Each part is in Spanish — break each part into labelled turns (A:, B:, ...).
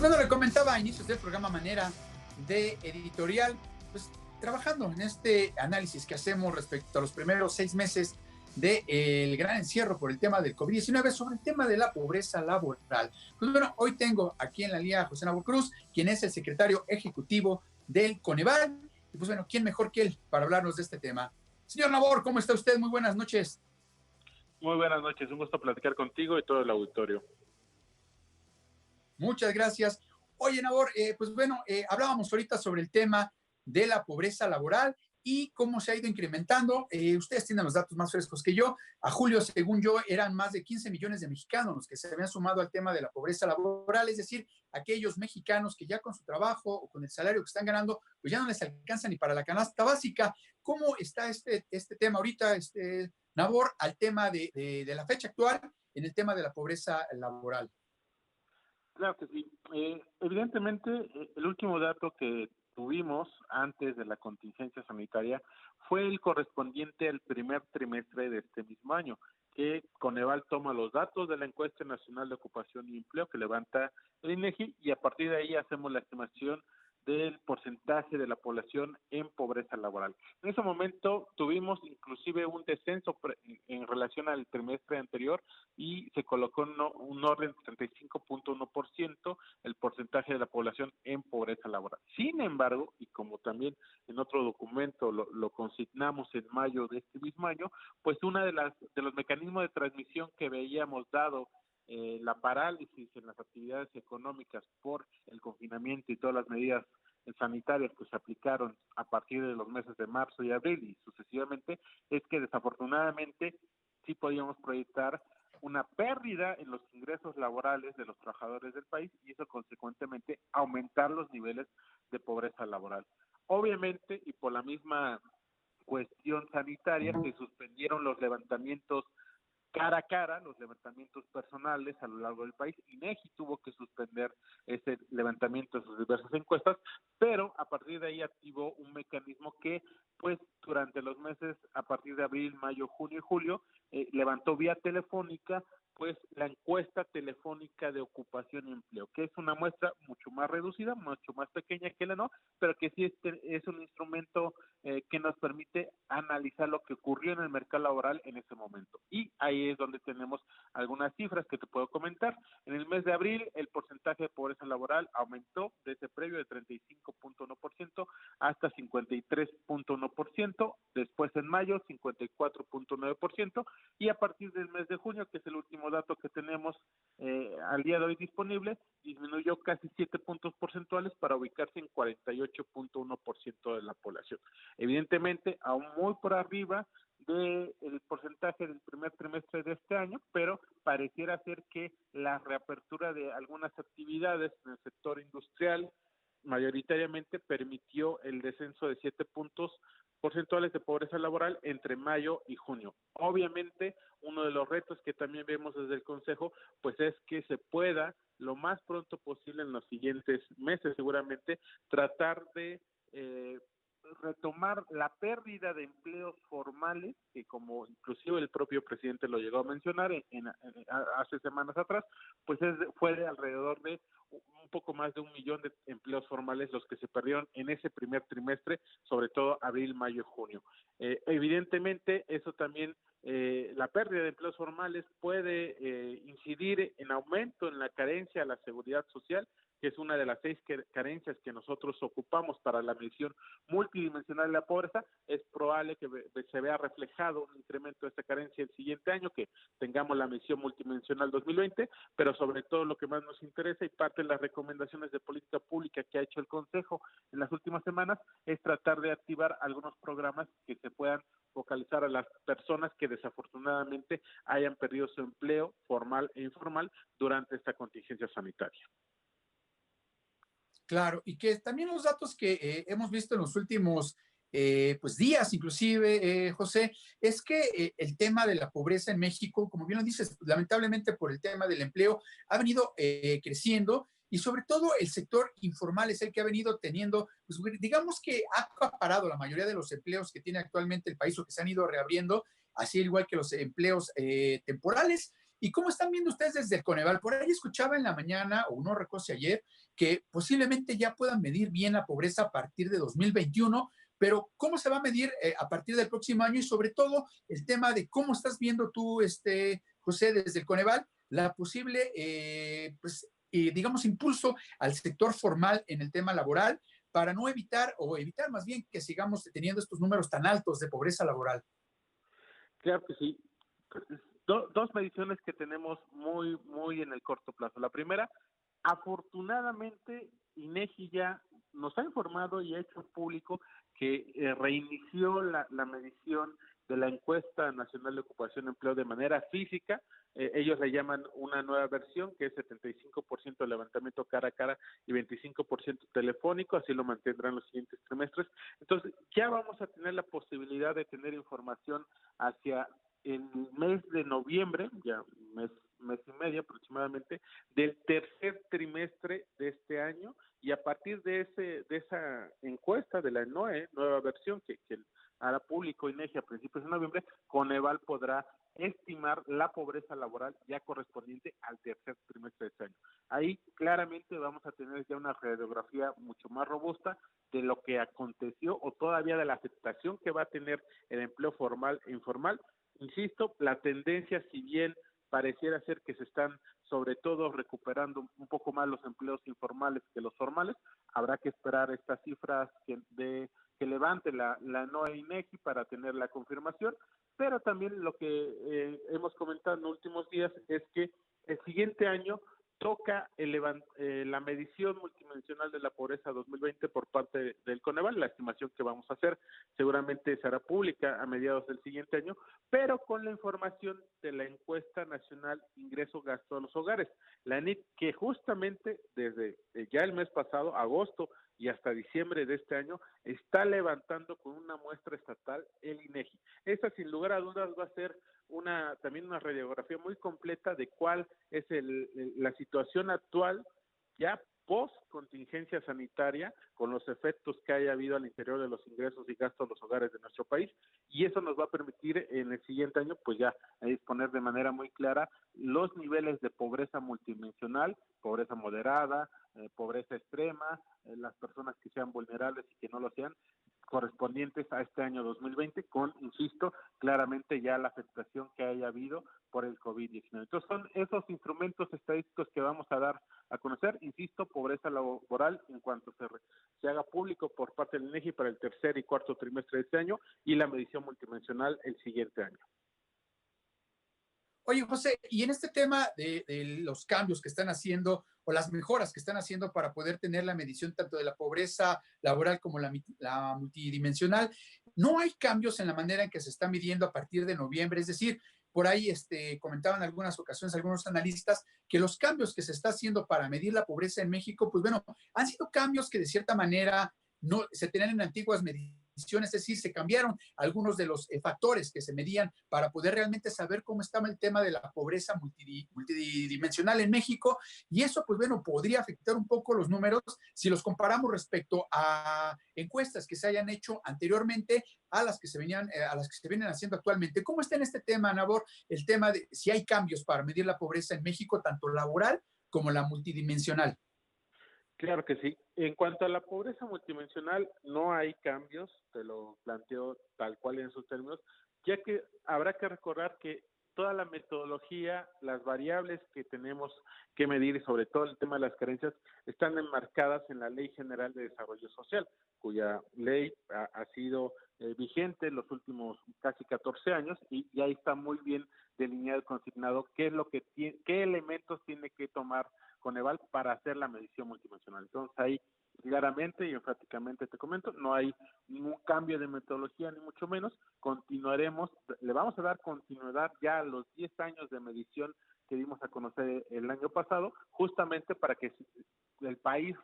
A: Bueno, le comentaba a inicios del programa manera de editorial, pues trabajando en este análisis que hacemos respecto a los primeros 6 meses del gran encierro por el tema del COVID-19 sobre el tema de la pobreza laboral. Pues bueno, hoy tengo aquí en la línea a José Nabor Cruz, quien es el secretario ejecutivo del Coneval. Y pues bueno, ¿quién mejor que él para hablarnos de este tema? Señor Nabor, ¿cómo está usted? Muy buenas noches.
B: Muy buenas noches, un gusto platicar contigo y todo el auditorio.
A: Muchas gracias. Oye, Nabor, pues bueno, hablábamos ahorita sobre el tema de la pobreza laboral y cómo se ha ido incrementando. Ustedes tienen los datos más frescos que yo. A julio, según yo, eran más de 15 millones de mexicanos los que se habían sumado al tema de la pobreza laboral, es decir, aquellos mexicanos que ya con su trabajo o con el salario que están ganando, pues ya no les alcanza ni para la canasta básica. ¿Cómo está este tema ahorita, Nabor, al tema de la fecha actual en el tema de la pobreza laboral?
B: Claro que sí. Evidentemente, el último dato que tuvimos antes de la contingencia sanitaria fue el correspondiente al primer trimestre de este mismo año, que Coneval toma los datos de la Encuesta Nacional de Ocupación y Empleo que levanta el INEGI y a partir de ahí hacemos la estimación del porcentaje de la población en pobreza laboral. En ese momento tuvimos inclusive un descenso en relación al trimestre anterior y se colocó un orden de 35.1% el porcentaje de la población en pobreza laboral. Sin embargo, y como también en otro documento lo consignamos en mayo de este mismo año, pues una de los mecanismos de transmisión que veíamos dado la parálisis en las actividades económicas por el confinamiento y todas las medidas sanitarias que se aplicaron a partir de los meses de marzo y abril y sucesivamente, es que desafortunadamente sí podíamos proyectar una pérdida en los ingresos laborales de los trabajadores del país y eso consecuentemente aumentar los niveles de pobreza laboral. Obviamente, y por la misma cuestión sanitaria, se suspendieron los levantamientos cara a cara, los levantamientos personales a lo largo del país. INEGI tuvo que suspender ese levantamiento de sus diversas encuestas, pero a partir de ahí activó un mecanismo que, pues, durante los meses, a partir de abril, mayo, junio y julio, levantó vía telefónica, pues, la encuesta telefónica de ocupación y empleo, que es una muestra mucho más reducida, mucho más pequeña que la no, pero que sí es un instrumento que nos permite analizar lo que ocurrió en el mercado laboral en ese momento. Y ahí es donde tenemos algunas cifras que te puedo comentar. En el mes de abril, el porcentaje de pobreza laboral aumentó de ese previo de 35.1% hasta 53.1%, después en mayo 54.9%, y a partir del mes de junio, que es el último dato que tenemos al día de hoy disponible, disminuyó casi 7 puntos porcentuales para ubicarse en 48.1% de la población. Evidentemente, aún muy por arriba del porcentaje del primer trimestre de este año, pero pareciera ser que la reapertura de algunas actividades en el sector industrial mayoritariamente permitió el descenso de 7 puntos porcentuales de pobreza laboral entre mayo y junio. Obviamente, uno de los retos que también vemos desde el Consejo, pues es que se pueda, lo más pronto posible en los siguientes meses seguramente, tratar de retomar la pérdida de empleos formales, que como inclusive el propio presidente lo llegó a mencionar hace semanas atrás, pues fue de alrededor de un poco más de 1 millón de empleos formales los que se perdieron en ese primer trimestre, sobre todo abril, mayo y junio. Evidentemente, eso también, la pérdida de empleos formales puede incidir en aumento en la carencia a la seguridad social, que es una de las 6 carencias que nosotros ocupamos para la medición multidimensional de la pobreza. Es probable que se vea reflejado un incremento de esta carencia el siguiente año, que tengamos la medición multidimensional 2020, pero sobre todo lo que más nos interesa y parte de las recomendaciones de política pública que ha hecho el Consejo en las últimas semanas es tratar de activar algunos programas que se puedan focalizar a las personas que desafortunadamente hayan perdido su empleo formal e informal durante esta contingencia sanitaria.
A: Claro, y que también los datos que hemos visto en los últimos pues días, inclusive, José, es que el tema de la pobreza en México, como bien lo dices, lamentablemente por el tema del empleo, ha venido creciendo y sobre todo el sector informal es el que ha venido teniendo, pues, digamos que ha acaparado la mayoría de los empleos que tiene actualmente el país o que se han ido reabriendo, así igual que los empleos temporales. ¿Y cómo están viendo ustedes desde el Coneval? Por ahí escuchaba en la mañana, o no recuerdo si ayer, que posiblemente ya puedan medir bien la pobreza a partir de 2021, pero ¿cómo se va a medir a partir del próximo año? Y sobre todo el tema de cómo estás viendo tú, José, desde el Coneval, la posible, digamos, impulso al sector formal en el tema laboral para no evitar, o evitar más bien que sigamos teniendo estos números tan altos de pobreza laboral.
B: Claro que sí. Dos mediciones que tenemos muy en el corto plazo. La primera, afortunadamente, INEGI ya nos ha informado y ha hecho público que reinició la medición de la encuesta nacional de ocupación y empleo de manera física. Ellos le llaman una nueva versión, que es 75% de levantamiento cara a cara y 25% telefónico, así lo mantendrán los siguientes trimestres. Entonces, ya vamos a tener la posibilidad de tener información hacia el mes de noviembre, ya mes y medio aproximadamente, del tercer trimestre de este año, y a partir de esa encuesta de la NOE, nueva versión que hará público INEGI a principios de noviembre, Coneval podrá estimar la pobreza laboral ya correspondiente al tercer trimestre de este año. Ahí claramente vamos a tener ya una radiografía mucho más robusta de lo que aconteció o todavía de la aceptación que va a tener el empleo formal e informal. Insisto, la tendencia, si bien pareciera ser que se están sobre todo recuperando un poco más los empleos informales que los formales, habrá que esperar estas cifras que levante la NOE INEGI para tener la confirmación, pero también lo que hemos comentado en los últimos días es que el siguiente año toca la medición multidimensional de la pobreza 2020 por parte del Coneval. La estimación que vamos a hacer seguramente será pública a mediados del siguiente año, pero con la información de la encuesta nacional ingreso-gasto a los hogares, la ENIT, que justamente desde ya el mes pasado, agosto, y hasta diciembre de este año, está levantando con una muestra estatal el INEGI. Esta, sin lugar a dudas, va a ser también una radiografía muy completa de cuál es la situación actual ya post contingencia sanitaria, con los efectos que haya habido al interior de los ingresos y gastos de los hogares de nuestro país, y eso nos va a permitir en el siguiente año pues ya disponer de manera muy clara los niveles de pobreza multidimensional, pobreza moderada, pobreza extrema, las personas que sean vulnerables y que no lo sean, correspondientes a este año 2020, con, insisto, claramente ya la afectación que haya habido por el COVID-19. Entonces son esos instrumentos estadísticos que vamos a dar a conocer, insisto, pobreza laboral en cuanto se haga público por parte del INEGI para el tercer y cuarto trimestre de este año, y la medición multidimensional el siguiente año.
A: Oye, José, y en este tema de los cambios que están haciendo o las mejoras que están haciendo para poder tener la medición tanto de la pobreza laboral como la multidimensional, ¿no hay cambios en la manera en que se está midiendo a partir de noviembre? Es decir, por ahí comentaban en algunas ocasiones algunos analistas que los cambios que se está haciendo para medir la pobreza en México, pues bueno, han sido cambios que de cierta manera no se tenían en antiguas mediciones, es decir, se cambiaron algunos de los factores que se medían para poder realmente saber cómo estaba el tema de la pobreza multidimensional en México, y eso, pues bueno, podría afectar un poco los números si los comparamos respecto a encuestas que se hayan hecho anteriormente a las que se vienen haciendo actualmente. ¿Cómo está en este tema, Nabor, el tema de si hay cambios para medir la pobreza en México, tanto laboral como la multidimensional?
B: Claro que sí. En cuanto a la pobreza multidimensional, no hay cambios, te lo planteo tal cual en sus términos, ya que habrá que recordar que toda la metodología, las variables que tenemos que medir y sobre todo el tema de las carencias están enmarcadas en la Ley General de Desarrollo Social, cuya ley ha sido vigente los últimos casi 14 años y ahí está muy bien delineado y consignado qué elementos tiene que tomar Coneval para hacer la medición multidimensional. Entonces ahí claramente y enfáticamente te comento, no hay ningún cambio de metodología ni mucho menos, continuaremos, le vamos a dar continuidad ya a los 10 años de medición que dimos a conocer el año pasado, justamente para que el país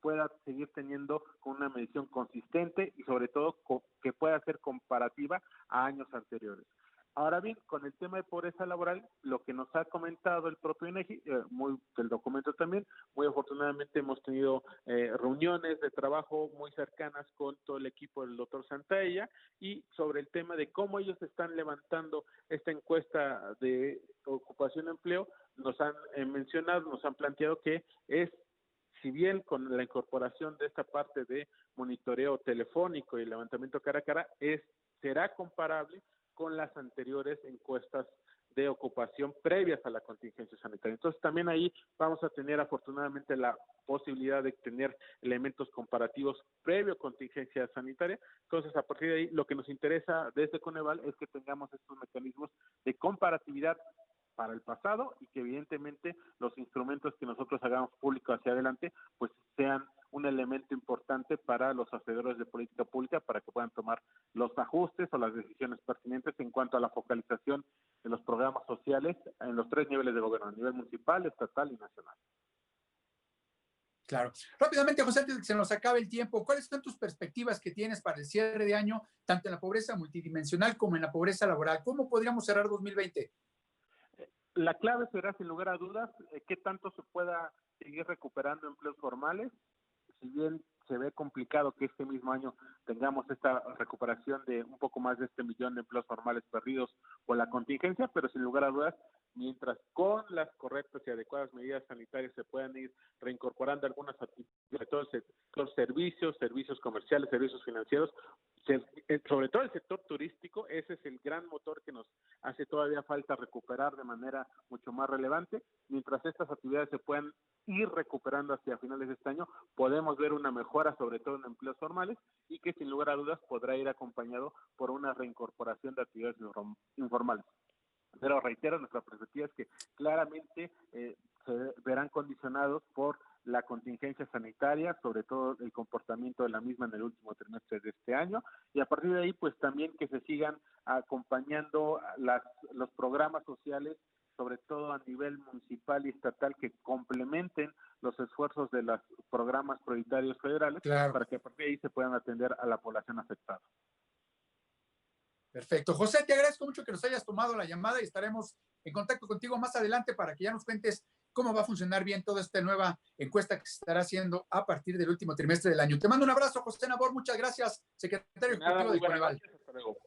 B: pueda seguir teniendo una medición consistente y sobre todo que pueda ser comparativa a años anteriores. Ahora bien, con el tema de pobreza laboral, lo que nos ha comentado el propio INEGI, el documento también, muy afortunadamente afortunadamente hemos tenido reuniones de trabajo muy cercanas con todo el equipo del doctor Santaella y sobre el tema de cómo ellos están levantando esta encuesta de ocupación y empleo, nos han mencionado, nos han planteado que es, si bien con la incorporación de esta parte de monitoreo telefónico y levantamiento cara a cara, será comparable con las anteriores encuestas de ocupación previas a la contingencia sanitaria. Entonces también ahí vamos a tener afortunadamente la posibilidad de tener elementos comparativos previo a contingencia sanitaria. Entonces a partir de ahí lo que nos interesa desde Coneval es que tengamos estos mecanismos de comparatividad para el pasado y que evidentemente los instrumentos que nosotros hagamos públicos hacia adelante pues sean un elemento importante para los hacedores de política pública para que puedan tomar los ajustes o las decisiones pertinentes en cuanto a la focalización de los programas sociales en los 3 niveles de gobierno, a nivel municipal, estatal y nacional.
A: Claro. Rápidamente, José, antes de que se nos acabe el tiempo, ¿cuáles son tus perspectivas que tienes para el cierre de año, tanto en la pobreza multidimensional como en la pobreza laboral? ¿Cómo podríamos cerrar 2020?
B: La clave será, sin lugar a dudas, qué tanto se pueda seguir recuperando empleos formales. Si bien se ve complicado que este mismo año tengamos esta recuperación de un poco más de 1 millón de empleos formales perdidos por la contingencia, pero sin lugar a dudas, mientras con las correctas y adecuadas medidas sanitarias se puedan ir reincorporando algunas actividades, sobre todo el sector servicios comerciales, servicios financieros, sobre todo el sector turístico, ese es el gran motor que nos hace todavía falta recuperar de manera mucho más relevante. Mientras estas actividades se puedan ir recuperando hacia finales de este año, podemos ver una mejora sobre todo en empleos formales y que sin lugar a dudas podrá ir acompañado por una reincorporación de actividades informales. Pero reitero, nuestra perspectiva es que claramente se verán condicionados por la contingencia sanitaria, sobre todo el comportamiento de la misma en el último trimestre de este año, y a partir de ahí, pues también que se sigan acompañando los programas sociales, sobre todo a nivel municipal y estatal, que complementen los esfuerzos de los programas prioritarios federales,
A: Claro.
B: para que a partir de ahí se puedan atender a la población afectada.
A: Perfecto. José, te agradezco mucho que nos hayas tomado la llamada y estaremos en contacto contigo más adelante para que ya nos cuentes cómo va a funcionar bien toda esta nueva encuesta que se estará haciendo a partir del último trimestre del año. Te mando un abrazo, José Nabor. Muchas gracias, secretario ejecutivo de Coneval.
B: Hasta luego.